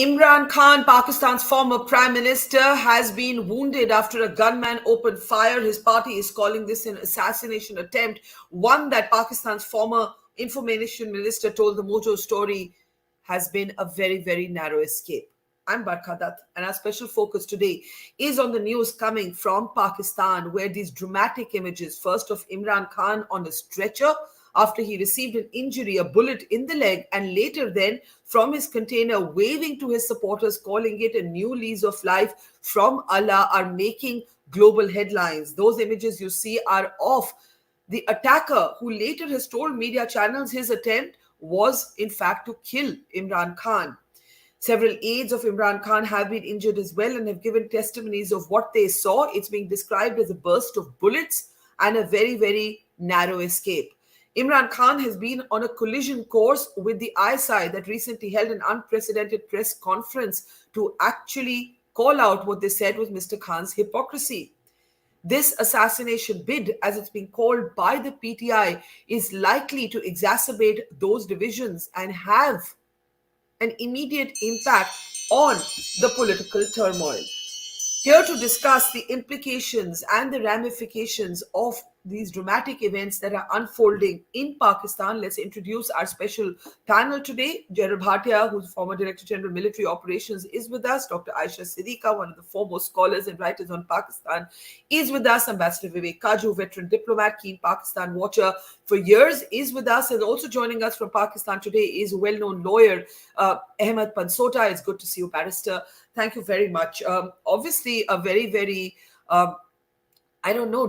Imran Khan, Pakistan's former Prime Minister, has been wounded after a gunman opened fire. His party is calling this an assassination attempt, one that Pakistan's former Information Minister told the Mojo story has been a very, very narrow escape. I'm Barkha Dutt, and our special focus today is on the news coming from Pakistan, where these dramatic images, first of Imran Khan on a stretcher after he received an injury, a bullet in the leg, and later then from his container waving to his supporters, calling it a new lease of life from Allah, are making global headlines. Those images you see are of the attacker, who later has told media channels his attempt was in fact to kill Imran Khan. Several aides of Imran Khan have been injured as well and have given testimonies of what they saw. It's being described as a burst of bullets and a very, very narrow escape. Imran Khan has been on a collision course with the ISI that recently held an unprecedented press conference to actually call out what they said was Mr. Khan's hypocrisy. This assassination bid, as it's been called by the PTI, is likely to exacerbate those divisions and have an immediate impact on the political turmoil. Here to discuss the implications and the ramifications of these dramatic events that are unfolding in Pakistan, let's introduce our special panel today. General Bhatia, who's former Director General Military Operations, is with us. Dr. Aisha Siddiqa, one of the foremost scholars and writers on Pakistan, is with us. Ambassador Vivek Kaju, veteran diplomat, keen Pakistan watcher for years, is with us. And also joining us from Pakistan today is a well-known lawyer, Ahmed Pansota. It's good to see you, Barrister. Thank you very much. Obviously, a very, very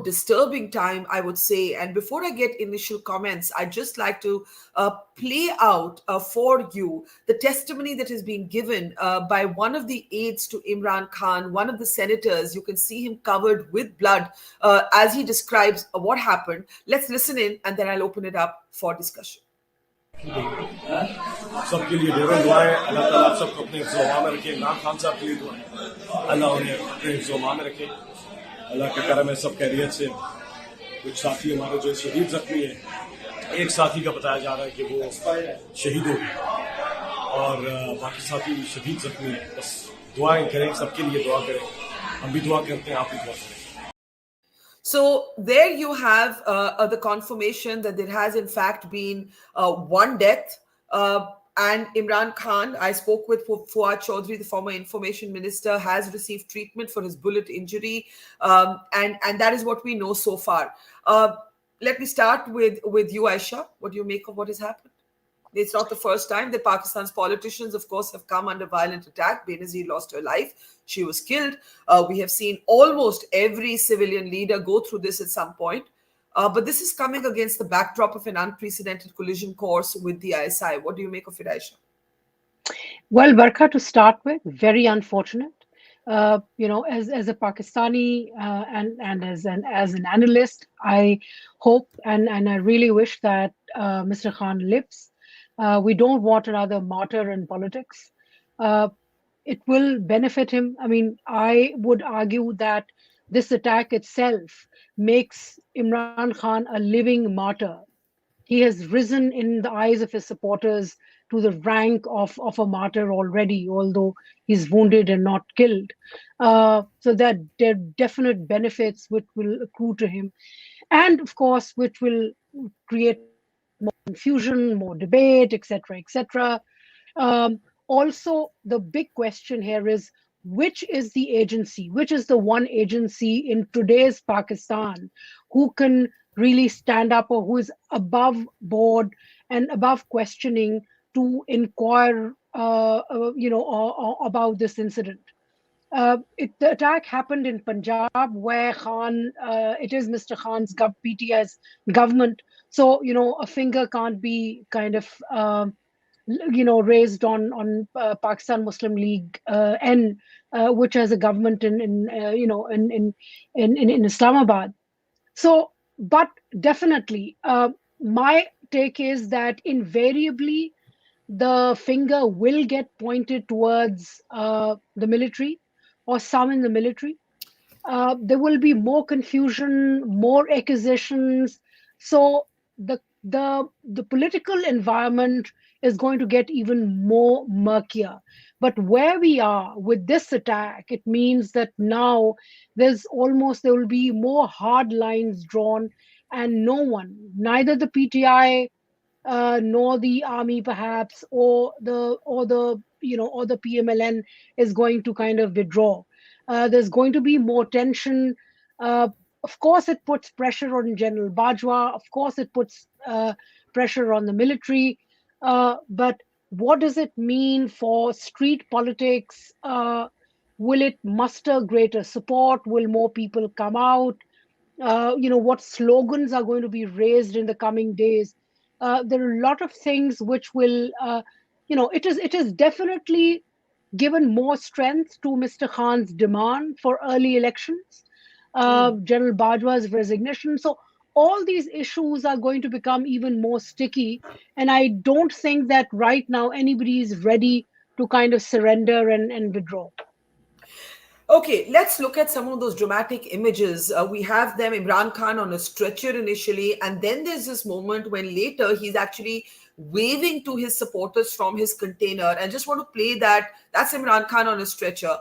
disturbing time, I would say. And before I get initial comments, I'd just like to play out for you the testimony that is being given by one of the aides to Imran Khan, one of the senators. You can see him covered with blood as he describes what happened. Let's listen in, and then I'll open it up for discussion. सबके लिए ढेरों दुआएं अल्लाह ताला आप सबको अपने ज़ुमा में रखे इमरान खान साहब के लिए दुआएं अल्लाह उन्हें अपने ज़ुमा में रखे अल्लाह का करम है सब खैरियत से कुछ साथी हमारे जो शहीद जख्मी है एक साथी का बताया जा रहा है कि वो शहीद हो गए और बाकी साथी शहीद जख्मी है बस दुआएं करें सबके लिए दुआ करें हम भी दुआ करते हैं आप भी दुआ करें. So there you have the confirmation that there has in fact been one death. And Imran Khan, I spoke with Fuad Chaudhry, the former information minister, has received treatment for his bullet injury. And that is what we know so far. Let me start with you, Aisha. What do you make of what has happened? It's not the first time that Pakistan's politicians, of course, have come under violent attack. Benazir lost her life. She was killed. We have seen almost every civilian leader go through this at some point. But this is coming against the backdrop of an unprecedented collision course with the ISI. What do you make of it, Aisha? Well, Barkha, to start with, very unfortunate. As a Pakistani and as an analyst, I hope and I really wish that Mr. Khan lives. We don't want another martyr in politics. It will benefit him. I mean, I would argue that this attack itself makes Imran Khan a living martyr. He has risen in the eyes of his supporters to the rank of a martyr already, although he's wounded and not killed. So that there are definite benefits which will accrue to him. And of course, which will create more confusion, more debate, etc., etc. Also, the big question here is, which is the agency, which is the one agency in today's Pakistan who can really stand up or who is above board and above questioning to inquire, about this incident. The attack happened in Punjab, where it is Mr. Khan's PTI's government. So, a finger can't be kind of, raised on Pakistan Muslim League which has a government in Islamabad. So, but definitely, my take is that invariably the finger will get pointed towards the military or some in the military. There will be more confusion, more accusations. So the the political environment is going to get even more murkier. But where we are with this attack, it means that now there will be more hard lines drawn, and no one, neither the PTI nor the army perhaps, or the PMLN is going to kind of withdraw. There's going to be more tension. Uh, of course, it puts pressure on General Bajwa. Of course, it puts pressure on the military. But what does it mean for street politics? Will it muster greater support? Will more people come out? What slogans are going to be raised in the coming days? There are a lot of things which will, it is definitely given more strength to Mr. Khan's demand for early elections, General Bajwa's resignation. So all these issues are going to become even more sticky, and I don't think that right now anybody is ready to kind of surrender and withdraw. Okay, let's look at some of those dramatic images. We have them, Imran Khan on a stretcher initially, and then there's this moment when later he's actually waving to his supporters from his container. And just want to play that. That's Imran Khan on a stretcher.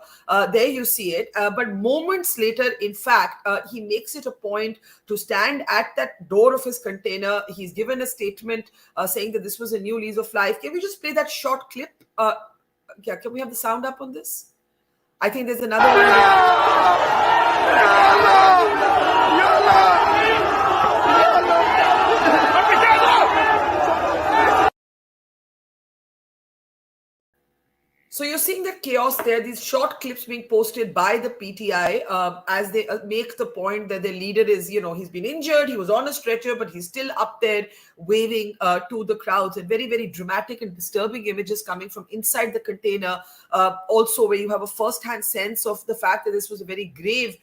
There you see it. But moments later, in fact, he makes it a point to stand at that door of his container. He's given a statement saying that this was a new lease of life. Can we just play that short clip? Yeah, can we have the sound up on this? I think there's another one. So you're seeing the chaos there, these short clips being posted by the PTI as they make the point that their leader is, he's been injured, he was on a stretcher, but he's still up there waving to the crowds. And very, very dramatic and disturbing images coming from inside the container. Also, where you have a first-hand sense of the fact that this was a very grave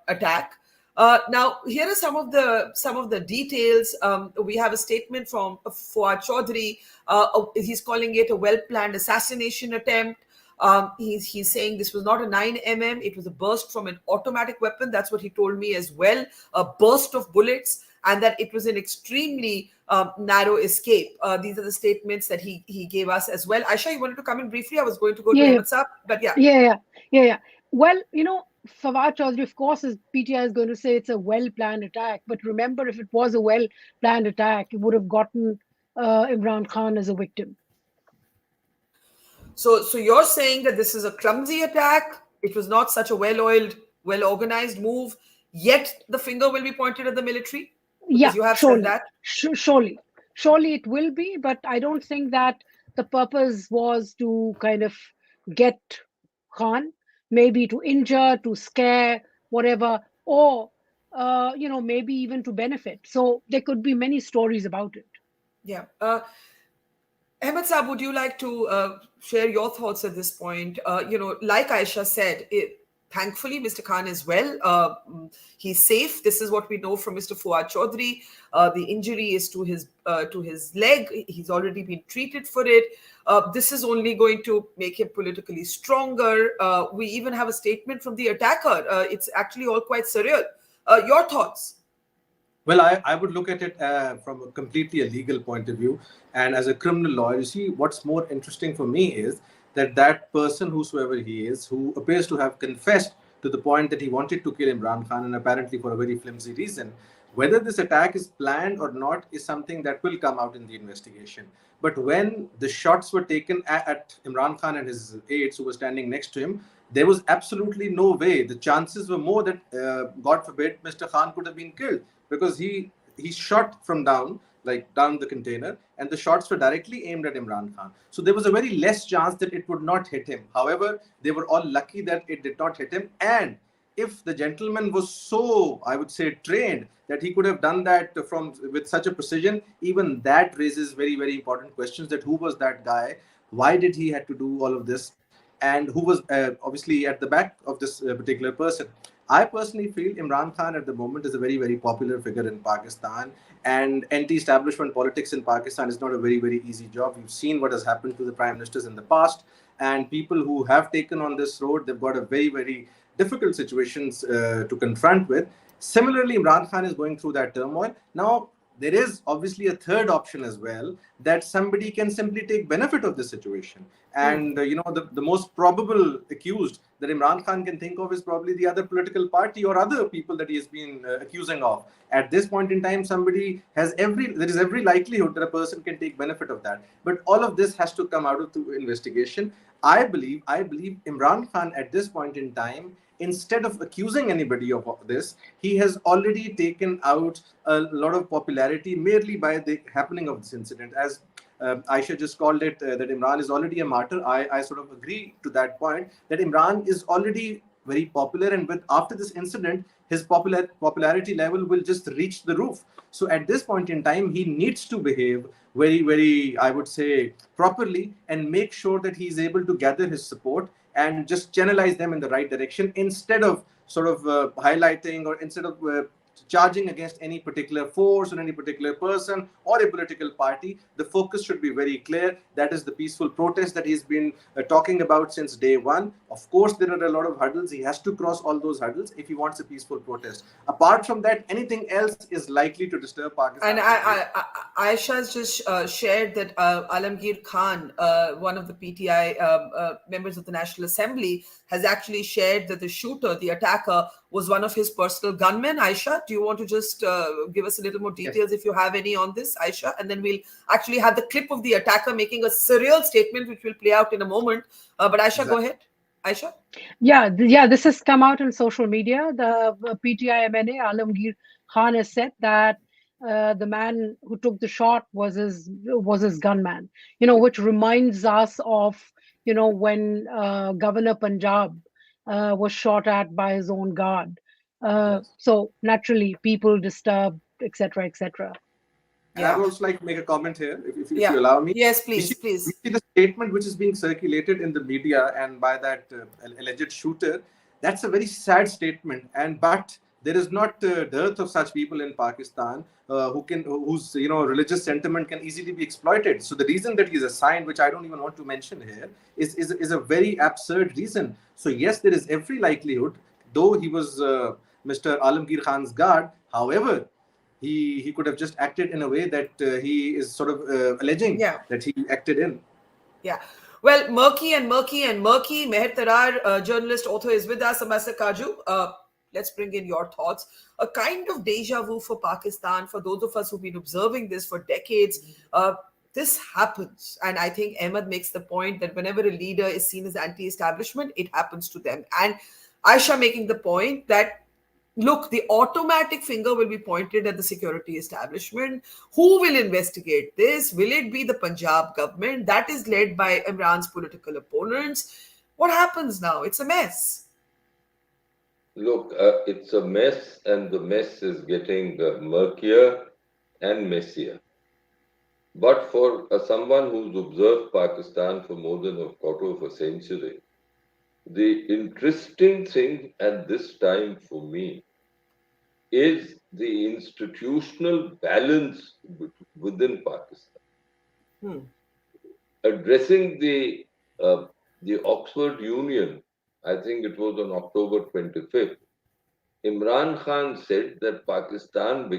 attack. Now, here are some of the details. We have a statement from Fuad Chaudhry. He's calling it a well-planned assassination attempt. He's saying this was not a 9mm. It was a burst from an automatic weapon. That's what he told me as well. A burst of bullets, and that it was an extremely narrow escape. These are the statements that he gave us as well. Aisha, you wanted to come in briefly? I was going to go to Ahmed Saab, but yeah. Yeah. Well, Fawad Chaudhry, of course, his PTI is going to say it's a well-planned attack. But remember, if it was a well-planned attack, it would have gotten Imran Khan as a victim. So you're saying that this is a clumsy attack? It was not such a well-oiled, well-organized move, yet the finger will be pointed at the military? Because you have surely, said that. Surely it will be, but I don't think that the purpose was to kind of get Khan, maybe to injure, to scare, whatever, or maybe even to benefit. So there could be many stories about it. Yeah. Ahmed Saab, would you like to share your thoughts at this point? Like Aisha said, thankfully, Mr. Khan is well. He's safe. This is what we know from Mr. Fuad Chaudhry. The injury is to his leg. He's already been treated for it. This is only going to make him politically stronger. We even have a statement from the attacker. It's actually all quite surreal. Your thoughts? Well, I would look at it from a completely legal point of view. And as a criminal lawyer, you see, what's more interesting for me is that person, whosoever he is, who appears to have confessed to the point that he wanted to kill Imran Khan, and apparently for a very flimsy reason, whether this attack is planned or not is something that will come out in the investigation. But when the shots were taken at Imran Khan and his aides who were standing next to him, there was absolutely no way. The chances were more that, God forbid, Mr. Khan could have been killed, because he shot from down the container, and the shots were directly aimed at Imran Khan. So there was a very less chance that it would not hit him. However, they were all lucky that it did not hit him. And if the gentleman was so, I would say, trained that he could have done that with such a precision, even that raises very, very important questions, that who was that guy? Why did he have to do all of this? And who was obviously at the back of this particular person? I personally feel Imran Khan at the moment is a very, very popular figure in Pakistan, and anti-establishment politics in Pakistan is not a very, very easy job. We've seen what has happened to the prime ministers in the past, and people who have taken on this road, they've got a very, very difficult situations to confront with. Similarly, Imran Khan is going through that turmoil. Now, there is obviously a third option as well, that somebody can simply take benefit of the situation. And the most probable accused that Imran Khan can think of is probably the other political party or other people that he has been accusing of. At this point in time, there is every likelihood that a person can take benefit of that. But all of this has to come out of the investigation. I believe Imran Khan at this point in time, instead of accusing anybody of this, he has already taken out a lot of popularity merely by the happening of this incident. As Aisha just called it, that Imran is already a martyr. I sort of agree to that point, that Imran is already very popular, and after this incident, his popularity level will just reach the roof. So at this point in time, he needs to behave very, very, I would say, properly, and make sure that he is able to gather his support and just channelize them in the right direction, instead of sort of highlighting, or instead of charging against any particular force or any particular person or a political party. The focus should be very clear. That is the peaceful protest that he's been talking about since day one. Of course, there are a lot of hurdles. He has to cross all those hurdles if he wants a peaceful protest. Apart from that, anything else is likely to disturb Pakistan. And Aisha has just shared that Alamgir Khan, one of the PTI members of the National Assembly, has actually shared that the shooter, the attacker, was one of his personal gunmen. Aisha, do you want to just give us a little more details, if you have any, on this, Aisha? And then we'll actually have the clip of the attacker making a surreal statement, which will play out in a moment. But Aisha, go ahead. Aisha? Yeah, this has come out in social media. The PTI MNA, Alamgir Khan, has said that the man who took the shot was his gunman, which reminds us of, when Governor Punjab was shot at by his own guard. So naturally, people disturbed, etc., etc. And I would also like to make a comment here, if you allow me. Yes, please, please. We see the statement which is being circulated in the media and by that alleged shooter. That's a very sad statement. But there is not a dearth of such people in Pakistan whose religious sentiment can easily be exploited. So the reason that he's assigned, which I don't even want to mention here, is a very absurd reason. So yes, there is every likelihood, though he was Mr. Alamgir Khan's guard. However, he could have just acted in a way that he is sort of alleging that he acted in. Yeah. Well, murky and murky and murky. Meher Tarar, journalist, author, is with us. Ambassador Kaju, let's bring in your thoughts. A kind of deja vu for Pakistan, for those of us who've been observing this for decades. This happens. And I think Ahmed makes the point that whenever a leader is seen as anti-establishment, it happens to them. And Aisha making the point that, look, the automatic finger will be pointed at the security establishment. Who will investigate this? Will it be the Punjab government that is led by Imran's political opponents? What happens now? It's a mess. Look, it's a mess, and the mess is getting murkier and messier. But for someone who's observed Pakistan for more than a quarter of a century, the interesting thing at this time for me is the institutional balance within Pakistan. Addressing the Oxford Union, I think it was on October 25th, Imran Khan said that Pakistan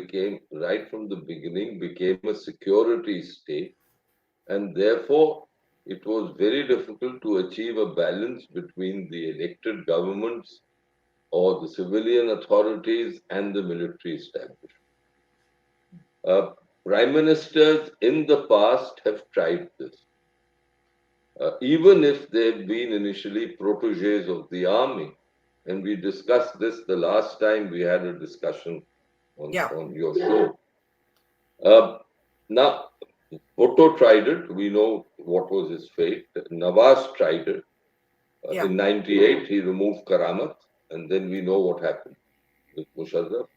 right from the beginning, became a security state, and therefore it was very difficult to achieve a balance between the elected governments or the civilian authorities and the military establishment. Prime ministers in the past have tried this. Even if they've been initially proteges of the army, and we discussed this the last time we had a discussion on your show. Now, Bhutto tried it. We know what was his fate. Nawaz tried it. In 98, he removed Karamat, and then we know what happened with Musharraf.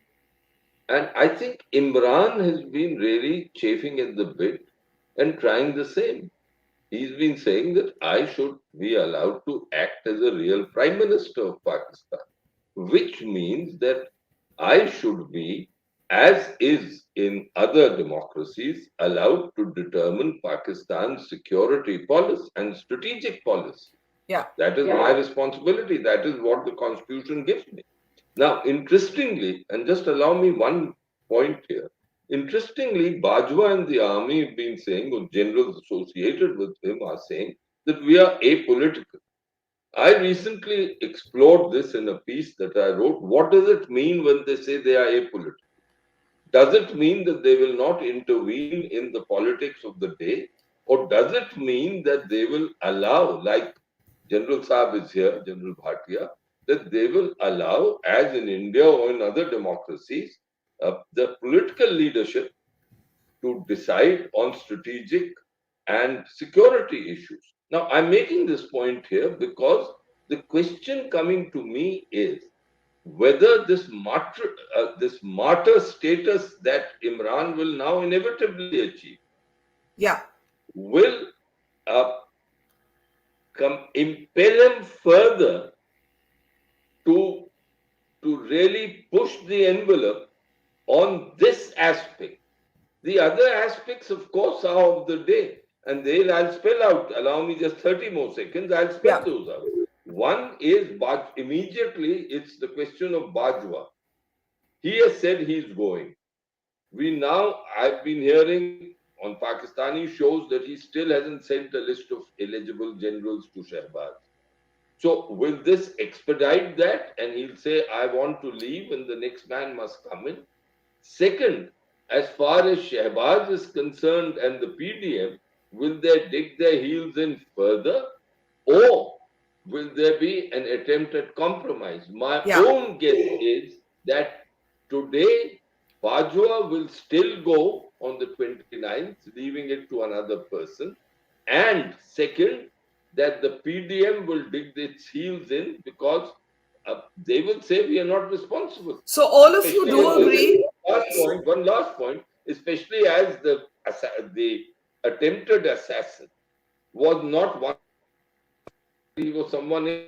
And I think Imran has been really chafing at the bit and trying the same. He's been saying that I should be allowed to act as a real Prime Minister of Pakistan, which means that I should be, as is in other democracies, allowed to determine Pakistan's security policy and strategic policy. That is my responsibility. That is what the Constitution gives me. Now, interestingly, and just allow me one point here, Interestingly, Bajwa and the army have been saying, or generals associated with him are saying, that we are apolitical. I recently explored this in a piece that I wrote. What does it mean when they say they are apolitical? Does it mean that they will not intervene in the politics of the day? Or does it mean that they will allow, like General Saab is here, General Bhatia, that they will allow, as in India or in other democracies, the political leadership to decide on strategic and security issues? Now, I'm making this point here because the question coming to me is whether this martyr status that Imran will now inevitably achieve Yeah. will impel him further to really push the envelope on this aspect. The other aspects, of course, are of the day, and I'll spell out. Allow me just 30 more seconds. I'll spell those out. One is immediately, it's the question of Bajwa. He has said he's going. I've been hearing on Pakistani shows that he still hasn't sent a list of eligible generals to Shehbaz. So will this expedite that? And he'll say, I want to leave and the next man must come in. Second, as far as Shehbaz is concerned and the PDM, will they dig their heels in further? Or will there be an attempt at compromise? My own guess is that today, Bajwa will still go on the 29th, leaving it to another person. And second, that the PDM will dig its heels in because they will say we are not responsible. So all of you do agree. One last point, especially as the attempted assassin was not one, he was someone in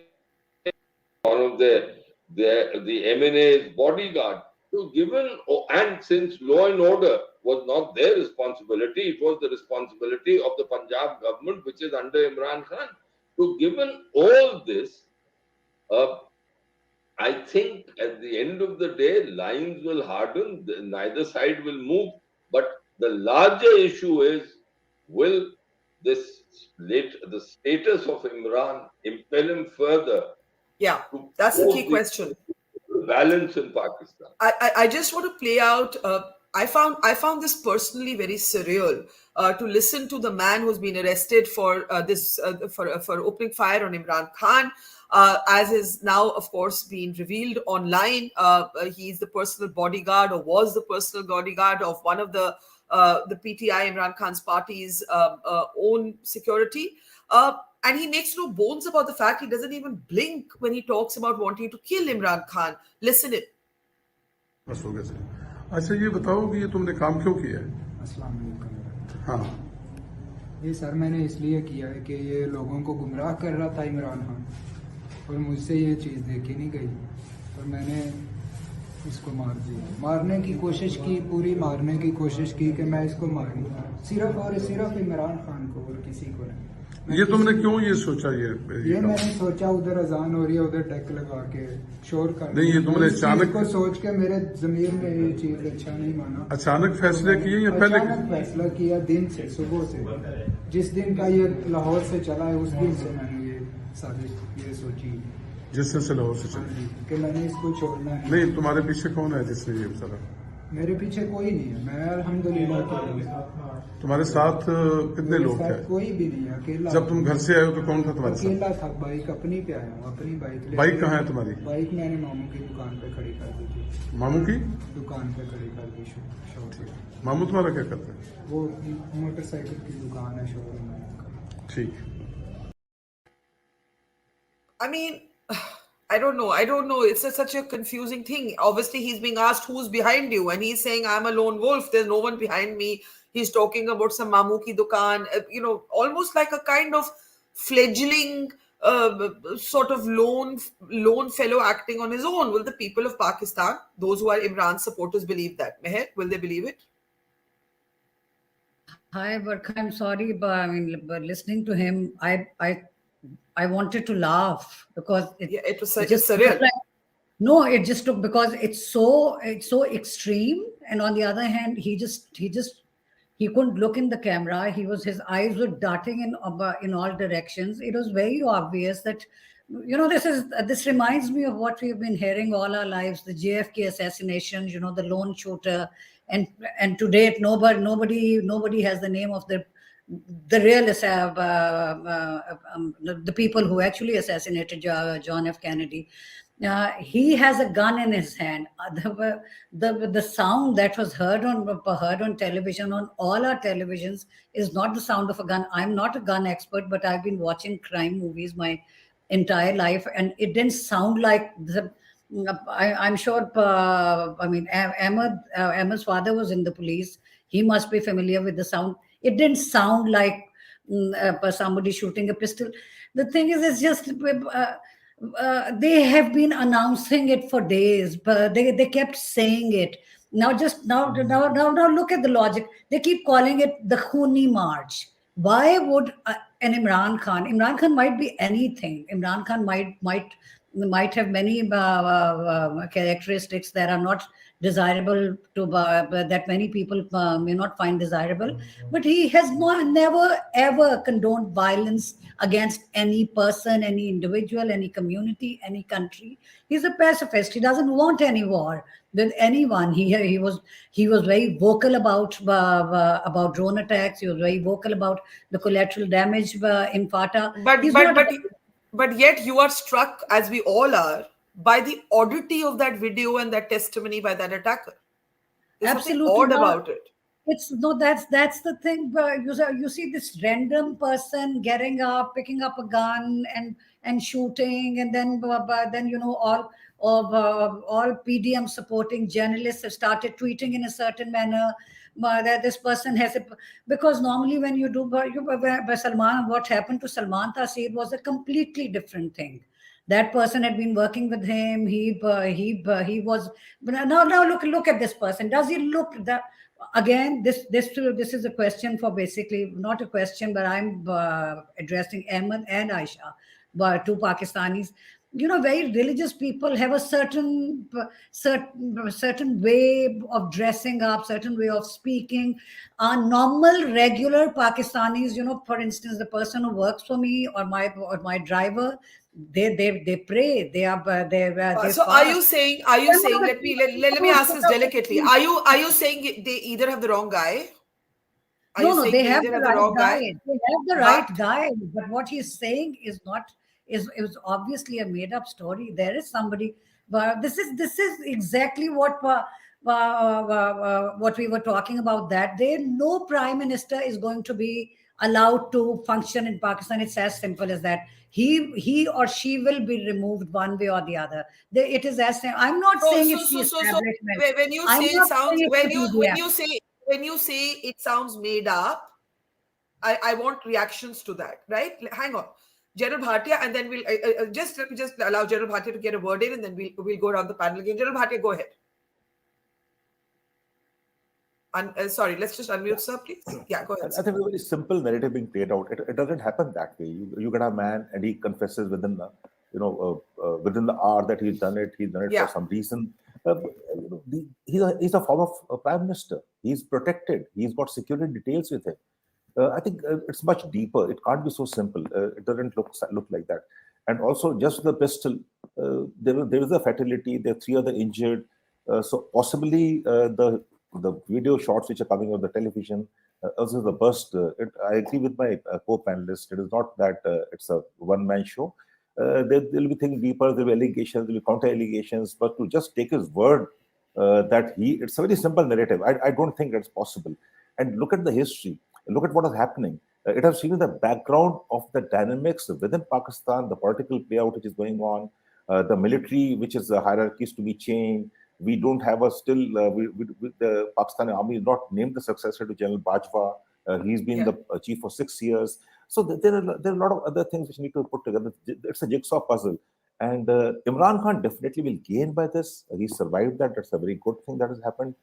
one of the MNA's bodyguard. So and since law and order was not their responsibility, it was the responsibility of the Punjab government, which is under Imran Khan. So given all this, I think at the end of the day, lines will harden, neither side will move. But the larger issue is, will the status of Imran impel him further? Yeah, that's the key question. Balance in Pakistan. I just want to play out. I found this personally very surreal to listen to the man who's been arrested for for opening fire on Imran Khan. As is now, of course, being revealed online, he's the personal bodyguard or was the personal bodyguard of one of the PTI, Imran Khan's party's own security. And he makes no bones about the fact he doesn't even blink when he talks about wanting to kill Imran Khan. Listen it. बस हो गया sir. अच्छा ये बताओ कि ये तुमने काम क्यों किया है? अस्सलाम वालेकुम। हाँ ये सर मैंने इसलिए किया है कि ये लोगों को गुमराह कर रहा था इमरान खान और मुझसे ये चीज़ देखी नहीं गई और मैंने इसको मार दिया। मारने की कोशिश की, पूरी मारने की कोशिश की कि मैं इसको मारूं, सिर्फ और सिर्फ इमरान खान को और किसी को नहीं। ये तुमने क्यों ये सोचा? ये मैंने सोचा उधर अजान हो रही है, उधर डेक लगा के शोर कर नहीं, ये तुमने अचानक को सोच के मेरे जमीर में ये चीज अच्छा नहीं माना। अचानक फैसले किए या पहले? अचानक फैसला किया, दिन से, सुबह से, जिस दिन का ये लाहौर से चला है उस दिन से मैंने ये साजिश ये सोची, जिस दिन से लाहौर से चला कि मैंने इसको छोड़ना है। नहीं, तुम्हारे पीछे कौन है जिसने ये सारा? मेरे पीछे कोई नहीं है, मैं अल्हम्दुलिल्लाह। तुम्हारे साथ कितने लोग थे? कोई भी नहीं है, अकेला। जब तुम घर से आए हो तो कौन था तुम्हारे साथ? अकेला था, बाइक अपनी पे आया हूँ, अपनी बाइक। बाइक कहाँ है तुम्हारी? बाइक मैंने मामू की दुकान पे खड़ी कर दी थी। मामू की दुकान पे खड़ी कर दी शॉप। मामू तुम्हारा क्या करते हैं? वो मोटरसाइकिल की दुकान है, शोरूम है। ठीक। I mean, I don't know. It's such a confusing thing. Obviously, he's being asked who's behind you, and he's saying, I'm a lone wolf. There's no one behind me. He's talking about some Mamu ki dukaan, almost like a kind of fledgling sort of lone fellow acting on his own. Will the people of Pakistan, those who are Imran supporters, believe that? Meher, will they believe it? Hi, Barkha. I'm sorry, but listening to him, I wanted to laugh because it was surreal. No, it just took, because it's so extreme, and on the other hand, he couldn't look in the camera. His eyes were darting in all directions. It was very obvious that, this reminds me of what we've been hearing all our lives: the JFK assassination. The lone shooter, and to date, nobody has the name of the real the people who actually assassinated John F. Kennedy. He has a gun in his hand. The sound that was heard on television, on all our televisions, is not the sound of a gun. I'm not a gun expert, but I've been watching crime movies my entire life, and it didn't sound like the. I'm sure. I mean, Ahmed's father was in the police. He must be familiar with the sound. It didn't sound like somebody shooting a pistol. The thing is, it's just. They have been announcing it for days, but they kept saying it. Now look at the logic. They keep calling it the Khuni March. Why would an Imran Khan? Imran Khan might be anything. Imran Khan might have many characteristics that are not desirable that many people may not find desirable. But he has never ever condoned violence against any person, any individual, any community, any country. He's a pacifist. He doesn't want any war with anyone. He was very vocal about drone attacks. He was very vocal about the collateral damage in Fata. But yet you are struck, as we all are, by the oddity of that video and that testimony by that attacker. There's Absolutely something odd not. about it. That's the thing. You see this random person getting up, picking up a gun and shooting, and then all PDM supporting journalists have started tweeting in a certain manner that this person has a, because normally when you do by Salman, what happened to Salman Taseer was a completely different thing. That person had been working with him. He was. Now look at this person. Does he look that? Again, this is a question for, basically not a question, but I'm addressing Ahmed and Aisha, but two Pakistanis. Very religious people have a certain way of dressing up, certain way of speaking. Normal, regular Pakistanis, for instance, the person who works for me or my driver, they pray. They So fast. are you saying let me ask this delicately. Are you saying they either have the wrong guy? No, they have either the have the right wrong guy. guy? They have the right guy. But what he's saying is not is obviously a made up story. There is somebody. But this is exactly what we were talking about that day. No prime minister is going to be allowed to function in Pakistan. It's as simple as that. He or she will be removed one way or the other. It is as simple. I'm not saying it's the establishment. When you I'm say it not sounds saying it's the PDM. when you say it sounds made up, I want reactions to that, right? Hang on. General Bhatia, and then we'll let me just allow General Bhatia to get a word in, and then we'll go around the panel again. General Bhatia, go ahead. Sorry, let's just unmute, sir, please. Yeah, go ahead. I think it's a very simple narrative being played out. It doesn't happen that way. You get a man and he confesses within within the hour that he's done it. He's done it for some reason. He's a former prime minister. He's protected. He's got security details with him. I think it's much deeper. It can't be so simple. It doesn't look like that. And also, just the pistol, there is a fatality. There are 3 other injured. So possibly the video shots which are coming on the television, also the burst. I agree with my co-panelist. It is not that it's a one-man show. There will be things deeper. There will be allegations. There will be counter-allegations. But to just take his word that it's a very simple narrative. I don't think that's possible. And look at the history. Look at what is happening. It has seen the background of the dynamics within Pakistan, the political playout which is going on, the military, which is the hierarchies to be changed. We don't have the Pakistani army is not named the successor to General Bajwa. He's been the chief for 6 years. So there are a lot of other things which need to put together. It's a jigsaw puzzle. And Imran Khan definitely will gain by this. He survived that. That's a very good thing that has happened.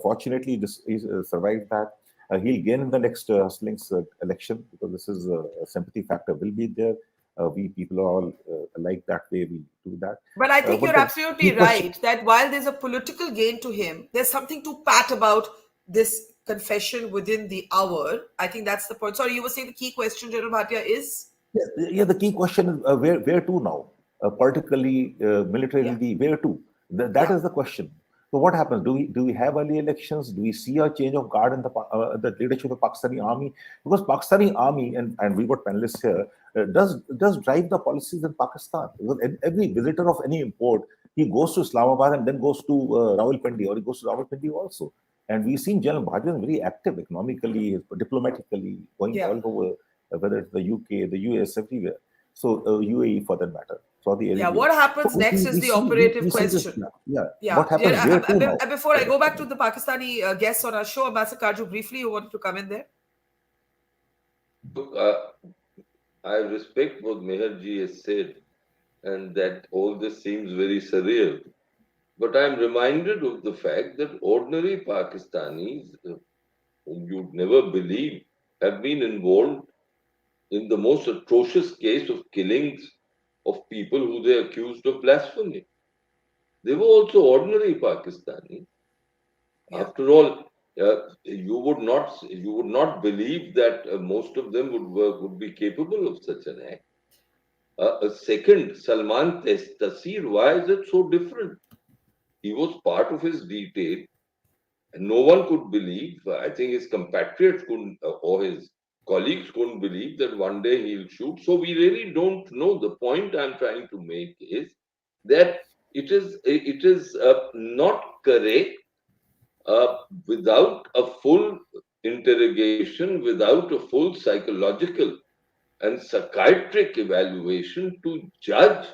Fortunately, he's survived that. He'll gain in the next Hustling's election because this is a sympathy factor will be there. We people are all like that way. We do that. But I think But you're the absolutely key question, right that while there's a political gain to him, there's something to pat about this confession within the hour. I think that's the point. Sorry, you were saying the key question, General Bhatia, is? yeah, the key question is where to now? Politically, militarily, where to? That is the question. So what happens? Do we have early elections? Do we see a change of guard in the leadership of the Pakistani army? Because Pakistani army, and we got panelists here, does drive the policies in Pakistan. Because every visitor of any import, he goes to Islamabad and then goes to Rawalpindi, or he goes to Rawalpindi also. And we've seen General Bhajan very active economically, diplomatically, going all over, whether it's the UK, the US, everywhere. So UAE for that matter. Yeah, what happens next is the operative question. What happens where to now? Before I go back to the Pakistani guests on our show, Ambassador Kaju, briefly, you wanted to come in there? Look, I respect what Meherji has said, and that all this seems very surreal. But I'm reminded of the fact that ordinary Pakistanis, whom you'd never believe, have been involved in the most atrocious case of killings of people who they accused of blasphemy. They were also ordinary Pakistanis. After all, you would not believe that most of them would be capable of such an act. A second, Salman Taseer, why is it so different? He was part of his detail, and no one could believe. I think his compatriots couldn't, or his colleagues couldn't believe that one day he'll shoot. So we really don't know. The point I'm trying to make is that it is not correct without a full interrogation, without a full psychological and psychiatric evaluation to judge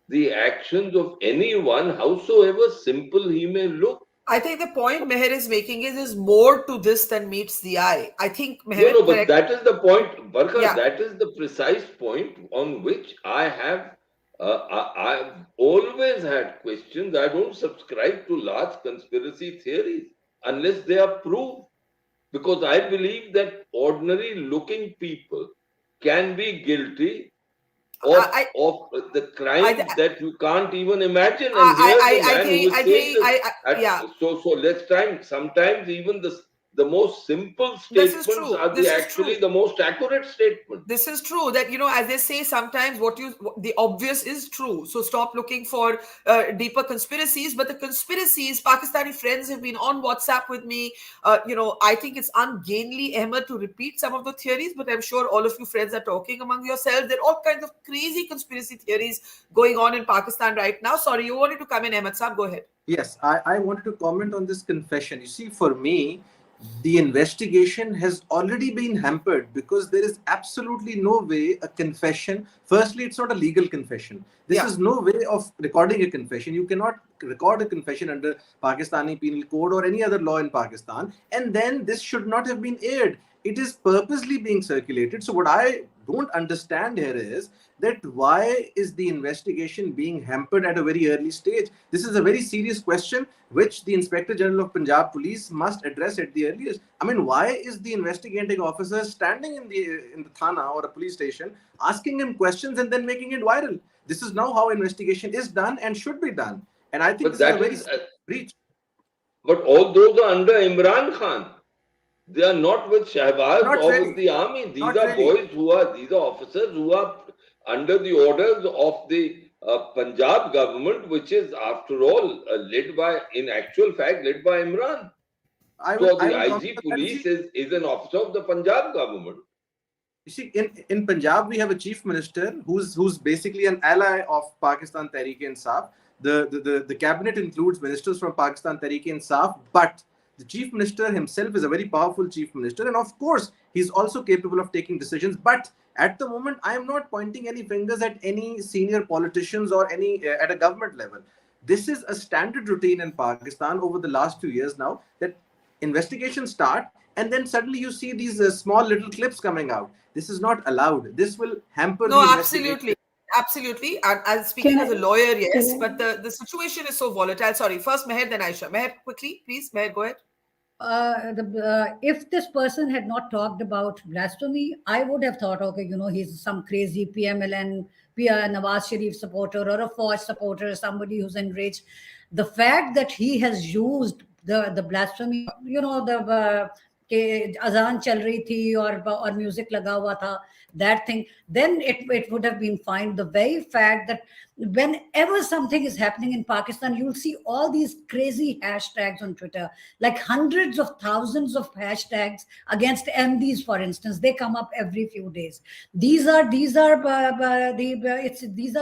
the actions of anyone, howsoever simple he may look. I think the point Meher is making is there's more to this than meets the eye. I think Meher. No, but that is the point, Barkha. That is the precise point on which I have. I've always had questions. I don't subscribe to large conspiracy theories unless they are proved, because I believe that ordinary looking people can be guilty of the crimes that you can't even imagine. And so let's try. Sometimes even the most simple statements are actually the most accurate statements. This is true that, as they say, sometimes the obvious is true. So stop looking for deeper conspiracies. But the conspiracies, Pakistani friends have been on WhatsApp with me. I think it's ungainly, Ahmed, to repeat some of the theories, but I'm sure all of you friends are talking among yourselves. There are all kinds of crazy conspiracy theories going on in Pakistan right now. Sorry, you wanted to come in, Ahmed Saab. Go ahead. Yes, I wanted to comment on this confession. You see, for me, the investigation has already been hampered because there is absolutely no way a confession. Firstly, it's not a legal confession. This is no way of recording a confession. You cannot record a confession under Pakistani Penal Code or any other law in Pakistan. And then this should not have been aired. It is purposely being circulated. So what I don't understand here is that why is the investigation being hampered at a very early stage? This is a very serious question which the Inspector General of Punjab Police must address at the earliest. I mean, why is the investigating officer standing in the thana or a police station asking him questions and then making it viral? This is now how investigation is done and should be done. And I think this is a very breach. But all those are under Imran Khan. They are not with Shahbaz or with the army. These are boys these are officers who are under the orders of the Punjab government, which is, after all, led by Imran. So the IG police is an officer of the Punjab government. You see, in Punjab, we have a chief minister who's basically an ally of Pakistan Tehreek-e-Insaf. The cabinet includes ministers from Pakistan Tehreek-e-Insaf, but the chief minister himself is a very powerful chief minister, and of course, he's also capable of taking decisions. But at the moment, I am not pointing any fingers at any senior politicians or any at a government level. This is a standard routine in Pakistan over the last 2 years now, that investigations start and then suddenly you see these small little clips coming out. This is not allowed. This will hamper the investigation. Absolutely. I'm speaking as a lawyer, yes, but the situation is so volatile. Sorry, first Meher, then Aisha. Meher, quickly, please. Meher, go ahead. if this person had not talked about blasphemy, I would have thought, okay, he's some crazy PMLN, Nawaz Sharif supporter or a Fauj supporter, somebody who's enraged. The fact that he has used the blasphemy, the azan chal rahi thi or music laga hua tha, that thing, then it would have been fine. The very fact that whenever something is happening in Pakistan, you'll see all these crazy hashtags on Twitter, like hundreds of thousands of hashtags against MDs, for instance. They come up every few days. These are these are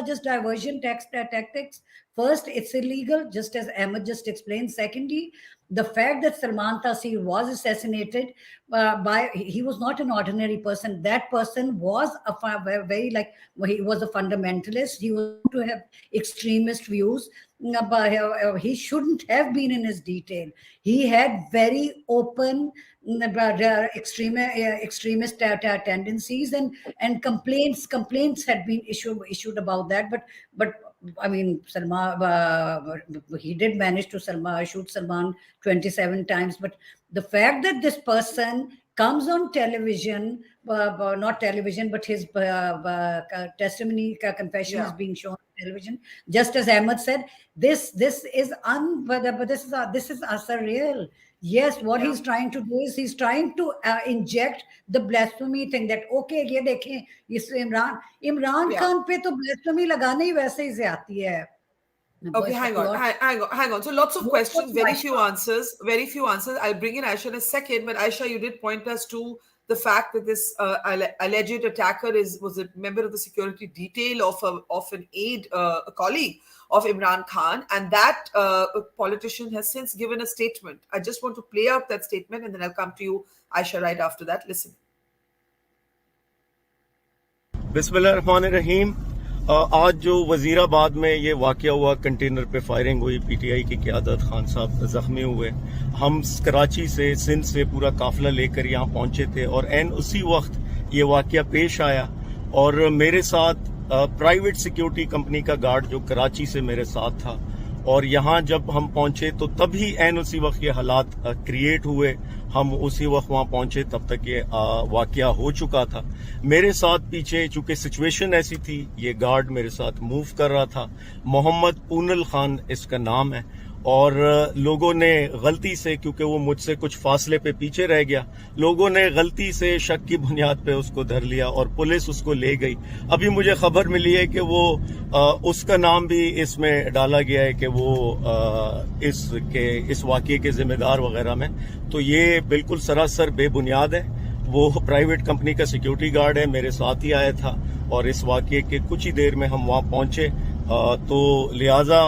just diversion tactics. First, it's illegal, just as Ahmed just explained. Secondly, the fact that Salman Taseer was assassinated he was not an ordinary person. That person was he was a fundamentalist. He was to have extremist views. He shouldn't have been in his detail. He had very open extremist tendencies, and complaints had been issued about that. But I mean, he did manage to shoot Salman 27 times. But the fact that this person comes on television, not television, but his testimony, confession is being shown on television. Just as Ahmed said, this is surreal. Yes, what he's trying to do is he's trying to inject the blasphemy thing, that okay, ये देखें, इस इमरान खान पे तो blasphemy लगाने ही वैसे ही से आती है. Okay, hang on. So lots of questions, very few answers. I'll bring in Aisha in a second, but Aisha, you did point us to the fact that this alleged attacker was a member of the security detail of an aide, a colleague of Imran Khan, and that politician has since given a statement. I just want to play out that statement, and then I'll come to you, Aisha, right after that. Listen. बिस्मिल्लाहिर्रहमानिर्रहीम. आज जो वजीराबाद में ये वाकया हुआ, container पे firing हुई, PTI की क़यादत, खान साहब जख्मी हुए. हम कराची से, सिंध से पूरा काफिला लेकर यहाँ पहुंचे थे और एन उसी वक्त ये वाकया पेश आया. और मेरे साथ प्राइवेट सिक्योरिटी कंपनी का गार्ड जो कराची से मेरे साथ था, और यहाँ जब हम पहुंचे तो तभी एन उसी वक्त ये हालात क्रिएट हुए. हम उसी वक्त वहां पहुंचे, तब तक ये वाकया हो चुका था. मेरे साथ पीछे चूंकि सिचुएशन ऐसी थी, ये गार्ड मेरे साथ मूव कर रहा था. मोहम्मद पूनल खान इसका नाम है. और लोगों ने गलती से, क्योंकि वो मुझसे कुछ फासले पे पीछे रह गया, लोगों ने गलती से शक की बुनियाद पे उसको धर लिया और पुलिस उसको ले गई. अभी मुझे खबर मिली है कि वो उसका नाम भी इसमें डाला गया है कि वो इस वाकये के जिम्मेदार वगैरह में. तो ये बिल्कुल सरासर बेबुनियाद है. वो प्राइवेट कंपनी का सिक्योरिटी गार्ड है, मेरे साथ ही आया था और इस वाकये के कुछ ही देर में हम वहां पहुंचे. तो लिहाजा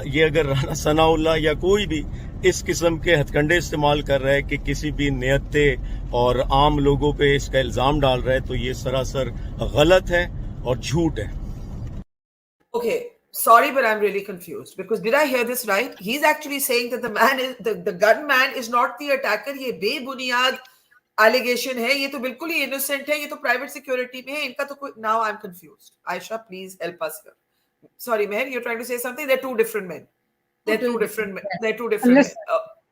ये अगर राना सनाउल्लाह या कोई भी इस किस्म के हथकंडे इस्तेमाल कर रहा है कि किसी भी नियते और आम लोगों पे इसका इल्जाम डाल रहा है, तो ये सरासर गलत है और झूठ है. Okay, sorry, but I'm really confused, because did I hear this right? He's actually saying that the gunman is not the attacker. ये बेबुनियाद allegation है, ये तो बिल्कुल ही innocent है, ये तो private security में है, इनका तो कोई. Now I'm confused. Aisha, please help us here. Sorry, Meher, you're trying to say something? They're two different men. They're two different men.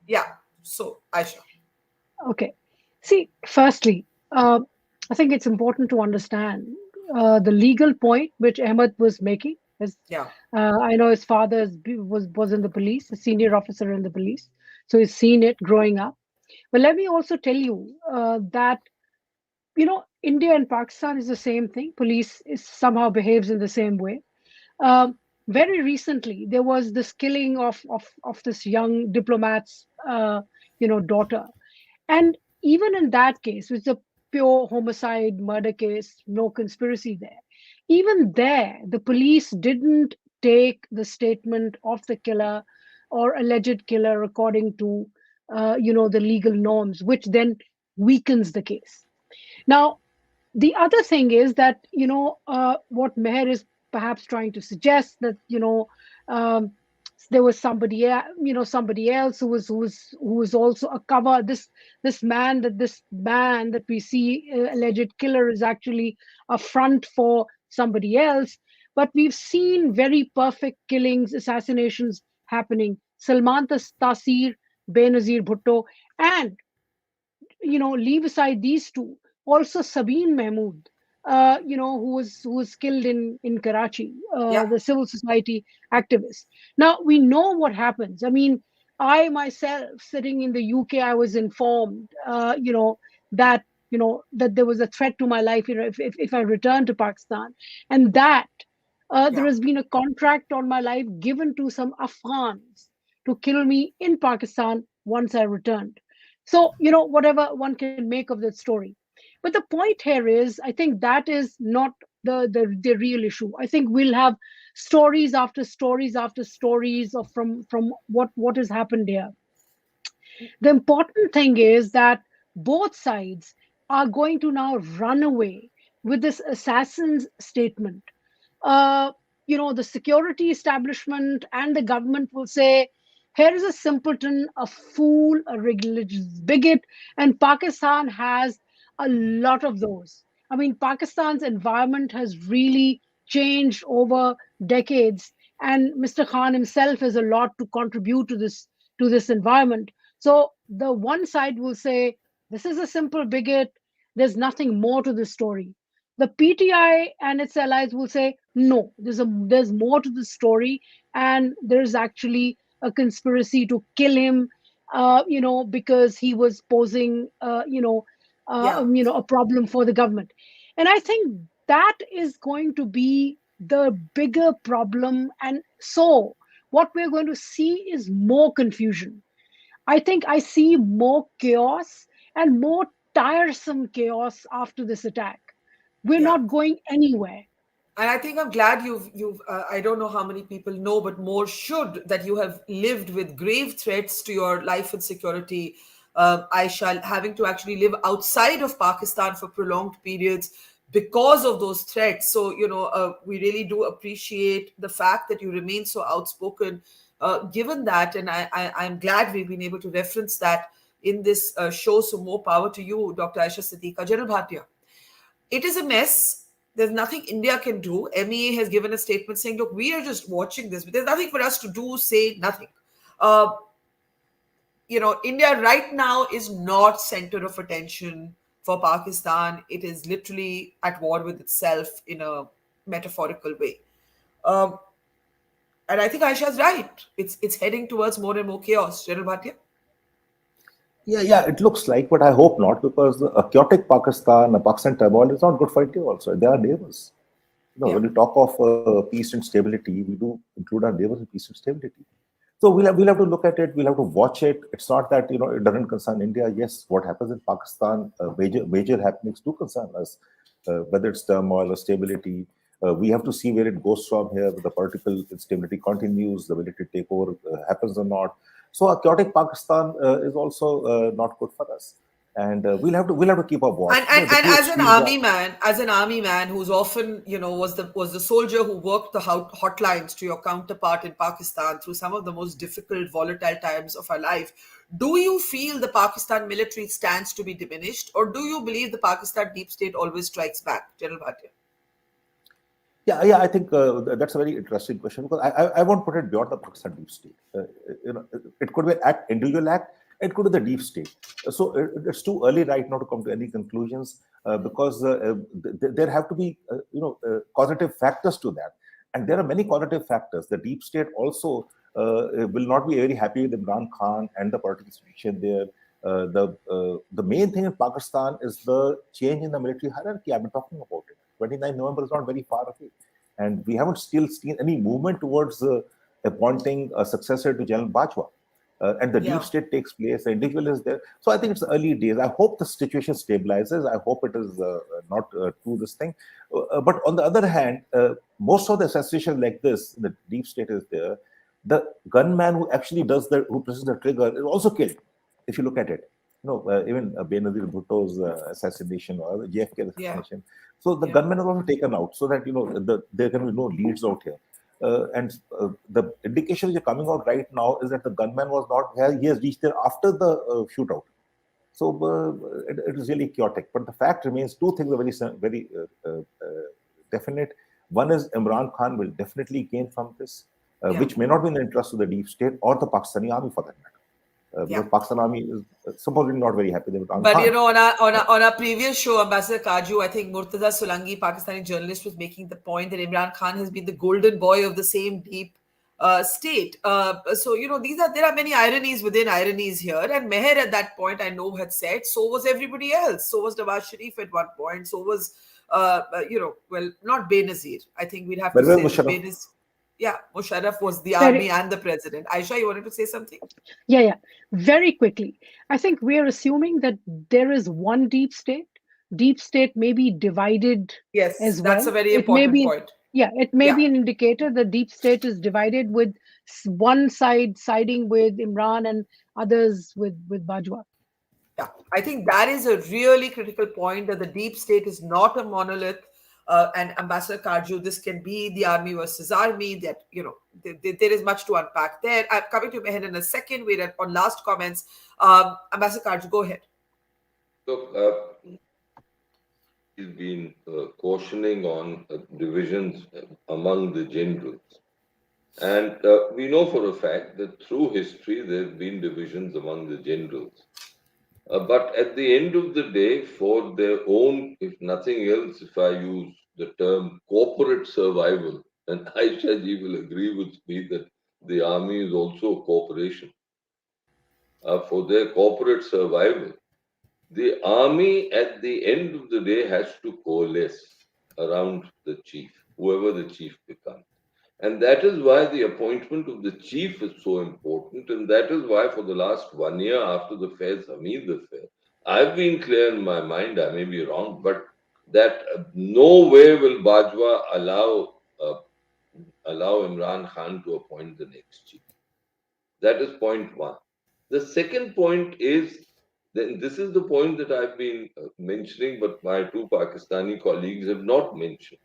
Yeah. So, Aisha. Okay. See, firstly, I think it's important to understand the legal point which Ahmed was making. I know his father was in the police, a senior officer in the police, so he's seen it growing up. But let me also tell you that, India and Pakistan is the same thing. Police somehow behaves in the same way. Very recently, there was this killing of this young diplomat's, daughter. And even in that case, which is a pure homicide murder case, no conspiracy there. Even there, the police didn't take the statement of the killer or alleged killer according to, the legal norms, which then weakens the case. Now, the other thing is that, what Meher is perhaps trying to suggest that there was somebody else who was also a cover. This man that we see alleged killer is actually a front for somebody else. But we've seen very perfect killings, assassinations happening. Salman Taseer, Benazir Bhutto, And leave aside these two, also Sabine Mahmood, who was killed in Karachi, Yeah. the civil society activist. Now we know what happens. I mean, I myself, sitting in the UK, I was informed, that that there was a threat to my life, if I return to Pakistan, and that there Yeah. has been a contract on my life given to some Afghans to kill me in Pakistan once I returned. So, whatever one can make of that story. But the point here is, I think that is not the real issue. I think we'll have stories after stories after stories of from what has happened here. The important thing is that both sides are going to now run away with this assassin's statement. uh, the security establishment and the government will say, here is a simpleton, a fool, a religious bigot, and Pakistan has a lot of those. I mean, Pakistan's environment has really changed over decades, and Mr. Khan himself has a lot to contribute to this environment. So the one side will say, this is a simple bigot, there's nothing more to this story. The PTI and its allies will say, no, there's more to the story, and there's actually a conspiracy to kill him, because he was posing, Yeah. a problem for the government. And I think that is going to be the bigger problem. And so what we're going to see is more confusion. I think I see more chaos and more tiresome chaos after this attack. We're Yeah. not going anywhere. And I think I'm glad you've I don't know how many people know, but more should, that you have lived with grave threats to your life and security. Aisha, having to actually live outside of Pakistan for prolonged periods because of those threats. So, we really do appreciate the fact that you remain so outspoken, given that. And I'm glad we've been able to reference that in this show. So more power to you, Dr. Aisha Siddiqa. General Bhatia, it is a mess. There's nothing India can do. MEA has given a statement saying, look, we are just watching this, but there's nothing for us to do, say nothing. Uh, India right now is not center of attention for Pakistan. It is literally at war with itself in a metaphorical way. Um, and I think Aisha's right. It's heading towards more and more chaos. General Bhatia? Yeah, it looks like, but I hope not, because a chaotic Pakistan, a Pakistan turmoil is not good for India also. They are neighbors. Yeah. When we talk of peace and stability, we do include our neighbors in peace and stability. So we'll have to look at it. We'll have to watch it. It's not that it doesn't concern India. Yes, what happens in Pakistan, major happenings do concern us, whether it's turmoil or stability. We have to see where it goes from here. Whether the political instability continues, the military takeover happens or not. So a chaotic Pakistan is also not good for us. And we'll have to keep our watch. And as an army man who's often was the soldier who worked the hotlines to your counterpart in Pakistan through some of the most difficult, volatile times of our life, do you feel the Pakistan military stands to be diminished, or do you believe the Pakistan deep state always strikes back, General Bhatia? Yeah, I think that's a very interesting question, because I won't put it beyond the Pakistan deep state. It could be an individual act. It could be the deep state. So it's too early right now to come to any conclusions, because there have to be causative factors to that, and there are many causative factors. The deep state also will not be very happy with Imran Khan and the political situation there. The main thing in Pakistan is the change in the military hierarchy. I've been talking about it. 29 November is not very far away, and we haven't still seen any movement towards appointing a successor to General Bajwa. And the deep state takes place, the individual is there. So I think it's early days. I hope the situation stabilizes. I hope it is not to this thing. But on the other hand, most of the assassinations like this, the deep state is there. The gunman who actually who presses the trigger is also killed, if you look at it. Even Benazir Bhutto's assassination or the JFK assassination. So the gunman is also taken out, so that there can be no leads out here. And the indications are coming out right now is that the gunman was not here. He has reached there after the shootout. So it is really chaotic. But the fact remains, two things are very definite. One is Imran Khan will definitely gain from this, which may not be in the interest of the deep state or the Pakistani army for that matter. because Pakistan Army is supposedly not very happy with Imran But Khan. you know, on our previous show, Ambassador Kaju, I think Murtaza Solanki, Pakistani journalist, was making the point that Imran Khan has been the golden boy of the same deep state. So you know, there are many ironies within ironies here. And Meher at that point, I know, had said so was everybody else. So was Nawaz Sharif at one point. So was not Benazir. I think we'd have to say Benazir. Yeah, Musharraf was the army and the president. Aisha, you wanted to say something? Yeah. Very quickly. I think we are assuming that there is one deep state. Deep state may be divided as well. That's a very important point. Yeah, it may be an indicator that deep state is divided, with one side siding with Imran and others with Bajwa. Yeah, I think that is a really critical point, that the deep state is not a monolith. And Ambassador Kaju, this can be the army versus army. That, you know, there is much to unpack there. I'm coming to Meher in a second. We're on last comments. Ambassador Kaju, go ahead. Look, he's been cautioning on divisions among the generals. And we know for a fact that through history, there have been divisions among the generals. But at the end of the day, for their own, if nothing else, if I use the term corporate survival, and Aisha ji will agree with me that the army is also a corporation. For their corporate survival, the army at the end of the day has to coalesce around the chief, whoever the chief becomes. And that is why the appointment of the chief is so important. And that is why for the last 1 year after the Faiz Hamid affair, I've been clear in my mind, I may be wrong, but that no way will Bajwa allow Imran Khan to appoint the next chief. That is point one. The second point is, then this is the point that I've been mentioning, but my two Pakistani colleagues have not mentioned.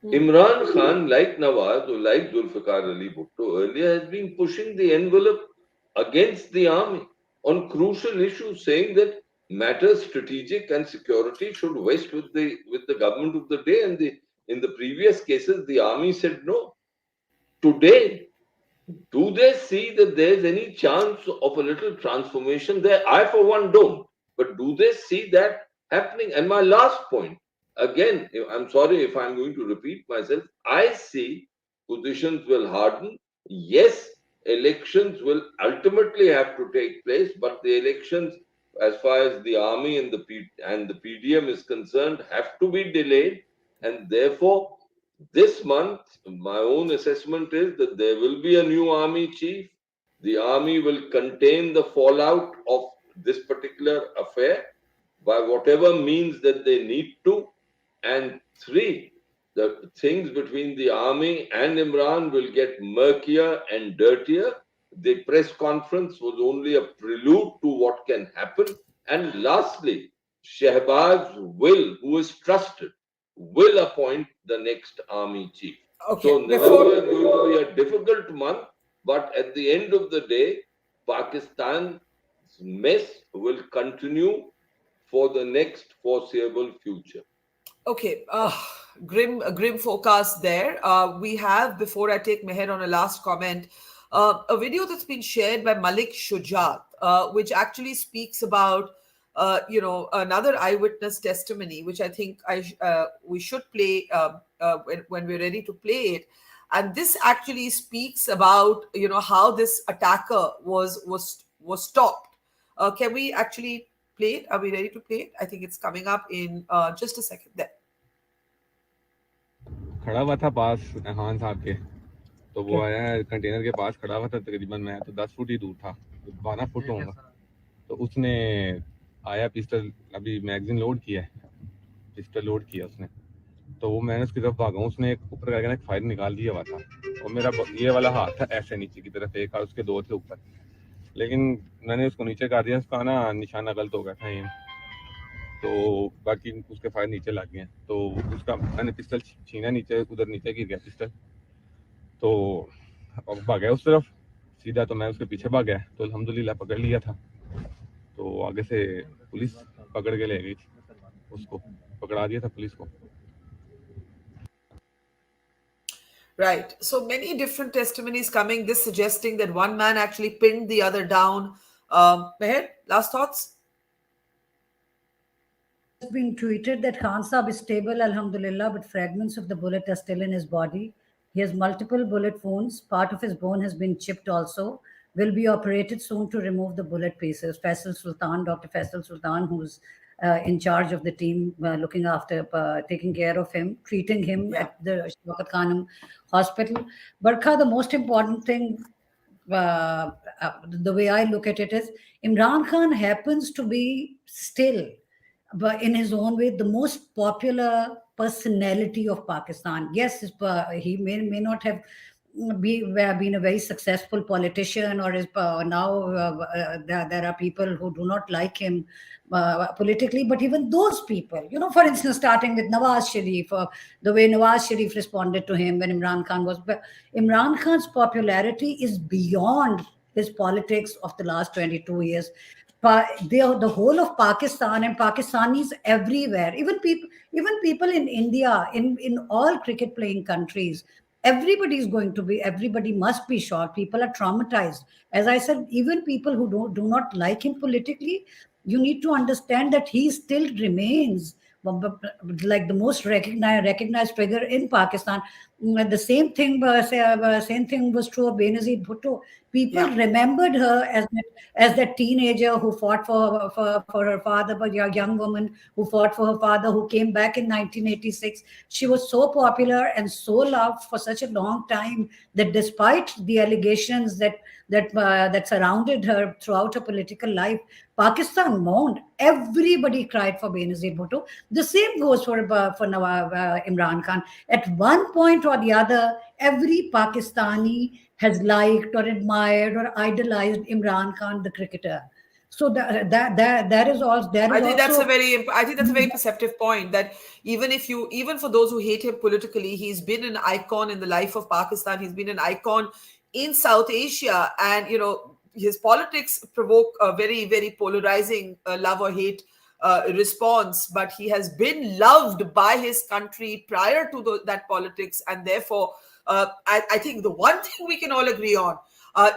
Imran Khan, like Nawaz or like Zulfikar Ali Bhutto earlier, has been pushing the envelope against the army on crucial issues, saying that matters strategic and security should vest with the government of the day. And in the previous cases, the army said no. Today, do they see that there's any chance of a little transformation there? I, for one, don't. But do they see that happening? And my last point, again, I'm sorry if I'm going to repeat myself, I see positions will harden. Yes, elections will ultimately have to take place, but the elections, as far as the army and the PDM is concerned, have to be delayed. And therefore, this month, my own assessment is that there will be a new army chief. The army will contain the fallout of this particular affair by whatever means that they need to. And three, the things between the army and Imran will get murkier and dirtier. The press conference was only a prelude to what can happen. And lastly, Shehbaz will, who is trusted, will appoint the next army chief. Okay. So November is going to be a difficult month, but at the end of the day, Pakistan's mess will continue for the next foreseeable future. Okay, grim forecast there. We have, before I take Meher on a last comment, a video that's been shared by Malik Shujat, which actually speaks about another eyewitness testimony, which I think we should play when we're ready to play it. And this actually speaks about how this attacker was stopped. Can we actually play it? Are we ready to play it? I think it's coming up in just a second. There. खड़ा हुआ था पास खान साहब के, तो वो आया container के पास खड़ा हुआ था, तकरीबन मैं तो 10 फुट ही दूर था, 12 फुट होगा, तो उसने आया, पिस्टल अभी मैगजीन लोड किया है, पिस्टल लोड किया उसने, तो वो मैंने उसकी तरफ भागा, उसने एक ऊपर करके एक फायर निकाल दिया हुआ था, और मेरा ये वाला हाथ था ऐसे नीचे की तरफ एक, और उसके दो थे ऊपर, लेकिन मैंने उसको नीचे कर दिया, उसका ना निशाना गलत हो गया था एम, तो बाकी उसके फायर नीचे लग गए, तो उसका मैंने पिस्टल छीना, नीचे उधर नीचे गिर गया पिस्टल, तो भाग गया उस तरफ सीधा, तो मैं उसके पीछे भाग गया, तो अल्हम्दुलिल्लाह पकड़ लिया था, तो आगे से पुलिस पकड़ के ले गई थी, उसको पकड़ा दिया था पुलिस को. Right. So many different testimonies coming, this suggesting that one man actually pinned the other down. Meher, last thoughts? It's been tweeted that Khan Saab is stable, alhamdulillah, but fragments of the bullet are still in his body. He has multiple bullet wounds. Part of his bone has been chipped also. Will be operated soon to remove the bullet pieces. Faisal Sultan, Dr. Faisal Sultan, who's in charge of the team looking after, taking care of him, treating him at the Shaukat Khanum hospital. Barkha, the most important thing, the way I look at it is, Imran Khan happens to be still, but in his own way, the most popular personality of Pakistan. Yes, he may not have been a very successful politician, or is now there are people who do not like him politically, but even those people, for instance, starting with Nawaz Sharif, the way Nawaz Sharif responded to him when Imran Khan was, Imran Khan's popularity is beyond his politics of the last 22 years. The whole of Pakistan and Pakistanis everywhere, even people in India, in all cricket playing countries, everybody must be shocked. People are traumatized. As I said, even people who do not like him politically, you need to understand that he still remains like the most recognized figure in Pakistan. The same thing was true of Benazir Bhutto. People remembered her as that teenager who fought for her father, but a young woman who fought for her father, who came back in 1986. She was so popular and so loved for such a long time that despite the allegations that surrounded her throughout her political life, Pakistan mourned. Everybody cried for Benazir Bhutto. The same goes for Imran Khan. At one point or the other, every Pakistani has liked or admired or idolized Imran Khan, the cricketer. So that is all. I think that's a very perceptive point. That even for those who hate him politically, he's been an icon in the life of Pakistan. He's been an icon in South Asia, and his politics provoke a very, very polarizing love or hate response. But he has been loved by his country prior to that politics, and therefore, I think the one thing we can all agree on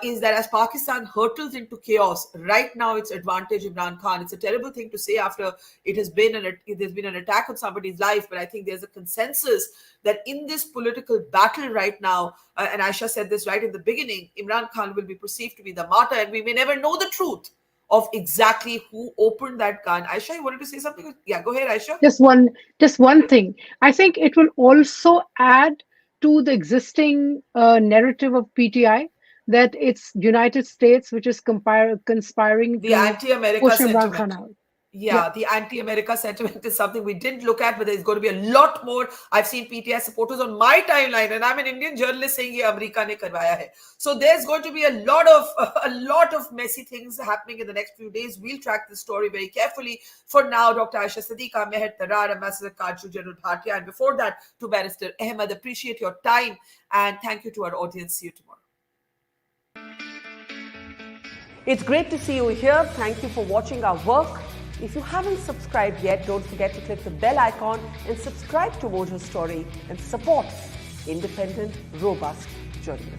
is that as Pakistan hurtles into chaos, right now it's advantage Imran Khan. It's a terrible thing to say after there's been an attack on somebody's life, but I think there's a consensus that in this political battle right now, and Aisha said this right in the beginning, Imran Khan will be perceived to be the martyr, and we may never know the truth of exactly who opened that gun. Aisha, you wanted to say something? Yeah, go ahead, Aisha. Just one thing. I think it will also add to the existing narrative of PTI that it's United States which is conspiring the anti-America push Imran sentiment. Khan out. Yeah, the anti-America sentiment is something we didn't look at, but there's going to be a lot more. I've seen PTI supporters on my timeline, and I'm an Indian journalist saying ye America ne karwaya hai. So there's going to be a lot of messy things happening in the next few days. We'll track this story very carefully. For now, Dr. Aisha Siddiqa, Meher Tarar, Ambassador Kaju, General Bhatia, and before that to Barrister Ahmed. Appreciate your time, and thank you to our audience. See you tomorrow. It's great to see you here. Thank you for watching our work. If you haven't subscribed yet, don't forget to click the bell icon and subscribe to Mojo Story and support independent, robust journalism.